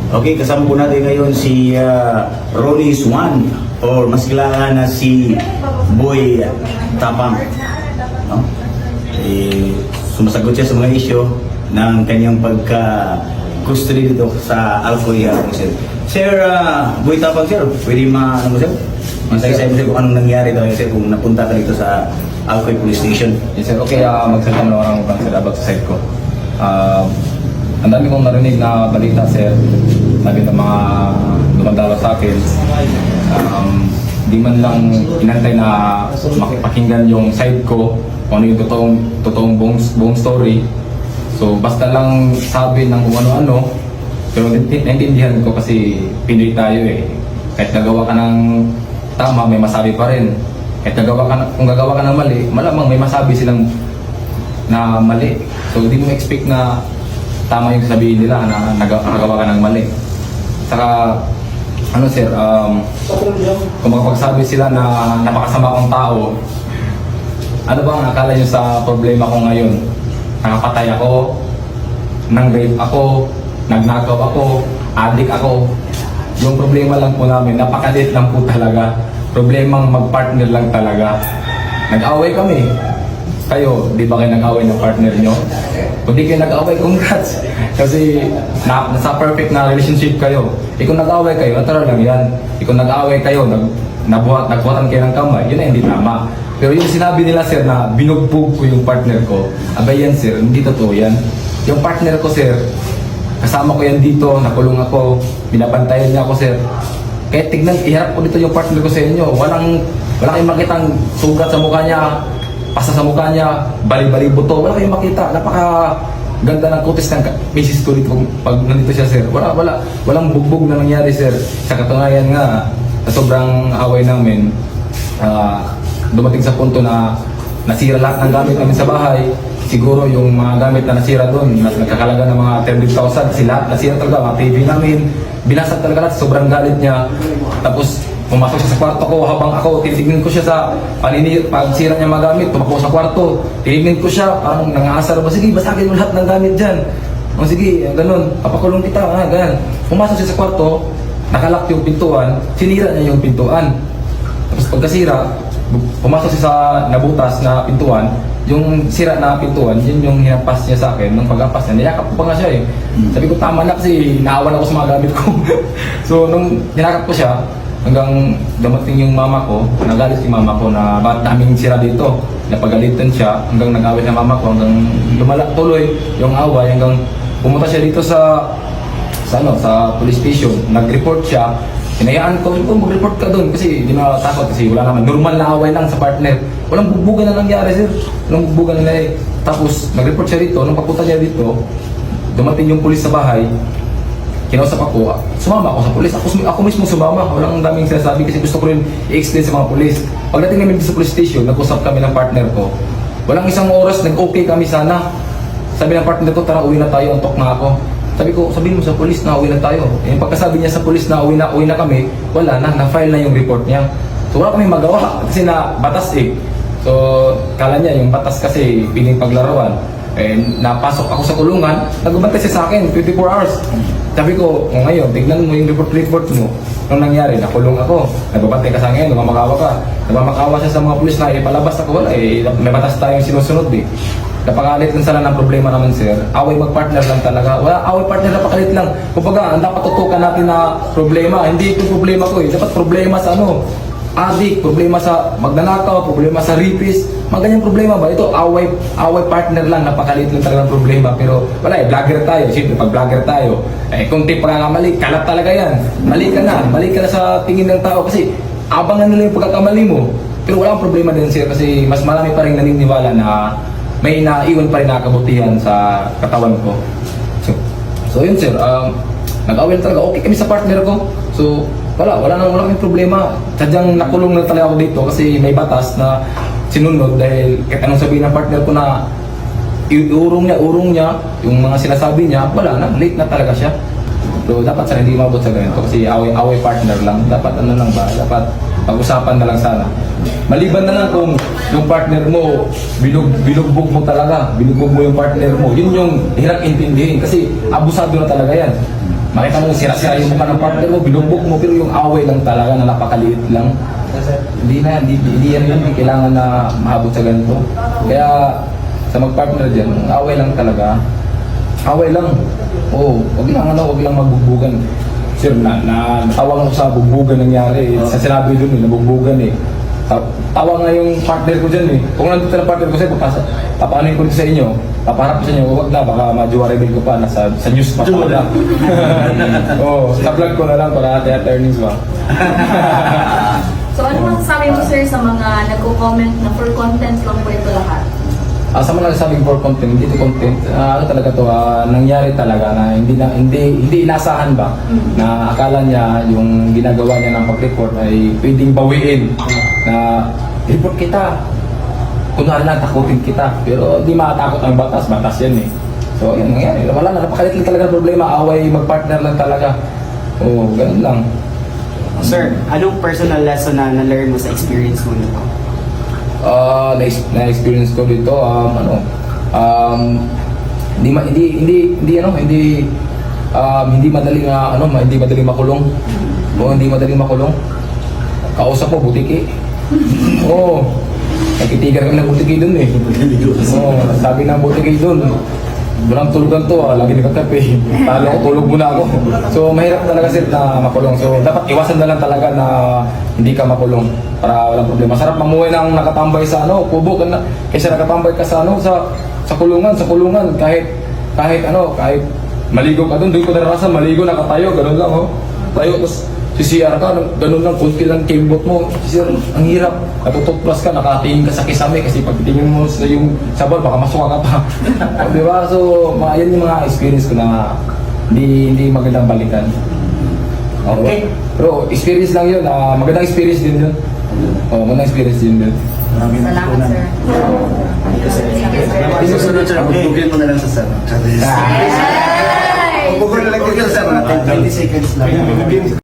Okay, kasama po natin ngayon si Ronnie Swan or mas kilala na si Boy Tapang. No? Sumasagot siya sa mga isyo ng kanyang pagka-custody dito sa Alcoy. Sir, Boy Tapang, sir, pwede ano mo, sir? Masaya-saya mo, sir, kung anong nangyari daw, sir, kung napunta ka dito sa Alcoy Police Station. Yes, sir. Okay, magsalita mo lang ako sir about sa side ko. Ang dami kong narinig na balita, sir. Sabi ng mga dumadalo sa akin. Di man lang inantay na makipakinggan yung side ko, kung ano yung totoong buong story. So, basta lang sabi ng kung ano-ano. Pero naintindihan ko kasi Pinoy tayo eh. Kahit nagawa ka ng tama, may masabi pa rin. Kahit kung gagawa ka ng mali, malamang may masabi silang na mali. So, hindi mo expect na tama yung sabihin nila na nagawa ka ng mali. Saka, ano sir, kung makapagsabi sila na napakasama kong tao, ano bang akala nyo sa problema ko ngayon? Nakapatay ako, nang-rape ako, nagnakaw ako, adik ako. Yung problema lang po namin, napakalit lang po talaga. Problemang mag-partner lang talaga. Nag-away kami. Kayo, di ba kayo nag-away ng partner nyo? Kung di kayo nag-away, congrats! Kasi nasa perfect na relationship kayo. Kung nag-away kayo, natural lang yan. Kung nag-away kayo, nagbuhatan kayo ng kamay, yun ay hindi tama. Pero yung sinabi nila sir na binugbog ko yung partner ko, abay yan sir, hindi totoo yan. Yung partner ko sir, kasama ko yan dito, nakulong ako, binabantayan niya ako sir. Kaya tignan, iharap ko dito yung partner ko sa inyo. Wala kayong makitang sugat sa mukha niya, pasa sa mukha niya, bali-bali buto. Wala kayong makita. Napaka ganda ng kutis ng misis ko dito pag nandito siya sir. Walang bugbog na nangyari sir. Sa katunayan nga, sa sobrang away namin, dumating sa punto na nasira lahat ng gamit namin sa bahay. Siguro yung mga gamit na nasira doon, nagkakalaga ng mga 30,000, sila nasira talaga, mga TV namin, binasag talaga lahat, sobrang galit niya. Tapos pumasok siya sa kwarto ko habang ako, titignan ko siya sa pagsira niya mga gamit, tumakbo sa kwarto, titignan ko siya, parang nangaasar ba, sige, basagin mo lahat ng gamit dyan. O sige, ganun, papakulong kita, ganun. Pumasok siya sa kwarto, nakalak yung pintuan, sinira niya yung pintuan. Tapos pagkasira, pumasok siya sa nabutas na pintuan, yung sira na pintuan, yun yung hinampas niya sa akin. Nung pag-ampas niya, niyakap ko pa nga siya eh. Sabi ko, tama na kasi naawan ako sa mga gamit ko. So, nung niyakap ko siya, hanggang dumating yung mama ko, nagalit si mama ko na bakit daming sira dito. Napagalitan siya, hanggang nag-away sa mama ko, hanggang lumala tuloy yung away, hanggang pumunta siya dito sa police station. Nag-report siya. Hinayaan ko, mag-report ka doon kasi di na takot kasi wala naman. Normal na away lang sa partner. Walang bugbugan na nangyari sir. Walang bugbugan na nangyari. Tapos nag-report siya dito, nung papunta niya dito, dumating yung pulis sa bahay, kinausap ako, sumama ako sa pulis. Ako mismo sumama. Walang daming sinasabi kasi gusto ko rin i-explain sa mga pulis. Pagdating namin sa police station, nag-usap kami ng partner ko. Walang isang oras, nag-okay kami sana. Sabi ng partner ko, tara uwi na tayo, antok na ako. Sabi ko, sabihin mo sa polis na uwi na tayo. Eh, pagkasabi niya sa polis na uwi na kami, wala na, na-file na yung report niya. So wala kami magawa kasi na batas eh. So kala niya yung batas kasi piling paglarawan. Eh, napasok ako sa kulungan, nagbabantay siya sa akin 24 hours. Sabi ko, ngayon, tignan mo yung report mo. Nung nangyari, nakulong ako, nagbabantay ka sa akin, namamakawa ka. Namamakawa siya sa mga polis na ipalabas ako, wala eh, may batas tayong sinusunod eh. Napakalit lang sana ng problema naman sir. Away mag-partner lang talaga. Wala, away partner napakalit lang. Kumbaga, ang dapat tutukan natin na problema. Hindi ito problema ko eh. Dapat problema sa adik, problema sa magnanakaw, problema sa rapist. Mga ganyang problema ba? Ito, away partner lang. Napakalit lang talaga ng problema. Pero wala eh, vlogger tayo. Siyempre, pag vlogger tayo, kung di pagkakamali, kalat talaga yan. Mali ka na sa tingin ng tao kasi abangan nila yung pagkakamali mo. Pero wala problema din sir kasi mas marami pa rin naniniwala na may naiwan pa rin nakakabutihan sa katawan ko. So yun sir, nag-away talaga. Okay kami sa partner ko. So wala kaming problema. Sadyang nakulong na talaga ako dito kasi may batas na sinunod dahil kahit anong sabihin ng partner ko na urong niya, yung mga sinasabi niya, wala na, late na talaga siya. So dapat sana hindi mabot sa ganito kasi away partner lang. Dapat dapat pag-usapan na lang sana. Maliban na lang kung yung partner mo, binugbog mo talaga, binugbog mo yung partner mo, yun yung hirap intindihin kasi abusado na talaga yan. makita mo sira-sira yung mukha ng partner mo, binubok mo, pero yung away lang talaga na napakaliit lang. Hindi kailangan na mahabot sa ganito. Kaya sa magpartner dyan, away lang talaga. Away lang. Oo, wag lang magbugbugan. Sir, natawag ako sa bugbugan nangyari. Sa sinabi doon, nabugbugan eh. Tawa nga yung partner ko dyan eh. Kung nandito na partner ko sa'yo, papaanoin ko rin sa inyo. Papaharap ko sa inyo, huwag na, baka ma-jowa-reveal ko pa, sa news pa pala. Oo, sa vlog ko na lang para earnings ba. So ano masasabi mo sir sa mga nagko-comment na for content lang po ito lahat? Sa mga nagsasabing for content, hindi to content, ano talaga to, nangyari talaga na hindi inasahan ba na akala niya yung ginagawa niya ng pag-report ay pwedeng bawiin na report kita. Kunwari lang takutin kita, pero di makatakot ang batas yan eh. So yun nangyari, wala na, napakalit lang talaga problema, away magpartner lang talaga. Oo, ganun lang. Sir, anong personal lesson na na-learn mo sa experience mo nito? Na-experience ko dito, hindi madaling makulong. Oo, hindi madaling makulong. Kausap mo, butiki. Oo. Nagkitigar kami ng butiki dun eh. Oo, sabi ng butiki dun, walang tulugan to, lagi nagkakape. Talo ko, tulog muna ako. So, mahirap talaga sir na makulong. So, dapat iwasan na lang talaga na hindi ka makulong para walang problema. Masarap mamuhay ng nakatambay sa kubo kaysa nakatambay ka sa sa kulungan, kahit maligo ka doon ko naranasan, maligo, nakatayo, ganun lang tayo, tapos CCR ka, ganun lang, kunti lang kimbot mo, CCR, ang hirap, natututplas ka, nakatingin ka sa kisame, kasi pag tingin mo sa yung sabon, baka masuka ka pa. Di ba? So, yan yung mga experience ko na hindi magandang balikan. Okay. Pero experience lang yun, magandang experience din yun. Magandang experience din yun. Salamat sir. Susunod sir, bugin mo na lang sa sana. Ay! Bugin na lang dito sa sana, 20 seconds lang.